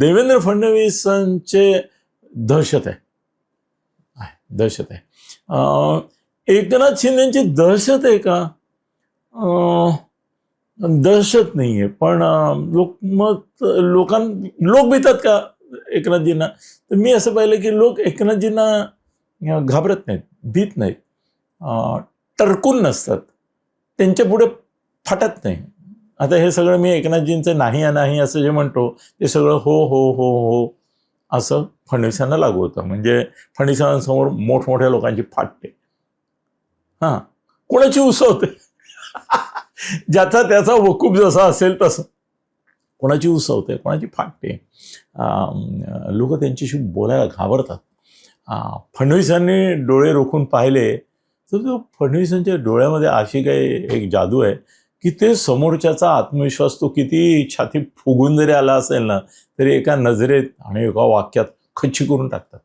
देवेंद्र फडणवीसांचे दहशत आहे, दहशत आहे. एकनाथ शिंदेची दहशत आहे का? दहशत नाही आहे, पण लोक भीतात का एकनाथजींना? तर मी असं पाहिलं की लोक एकनाथजींना घाबरत नाहीत, भीत नाहीत, टरकून नसतात, त्यांच्या पुढे फाटत नाही. आता हे सगळं मी एकनाथजींचं नाही असं जे म्हणतो ते सगळं हो हो हो हो असं फडणवीसांना लागू होतं. म्हणजे फडणवीसांसमोर मोठमोठ्या लोकांची फाटते, कोणाची उसवते ज्याचा त्याचा वकूफ जसा असेल तसं, कोणाची उसवते, कोणाची फाटते. लोक त्यांच्याशी बोलायला घाबरतात. फडणवीसांनी डोळे रोखून पाहिले तर फडणवीसांच्या डोळ्यामध्ये अशी काही एक जादू आहे की ते समोरच्याचा आत्मविश्वास तो किती छाती फुगून जरी आला असेल ना तरी एका नजरेत आणि एका वाक्यात खच्ची करून टाकतात.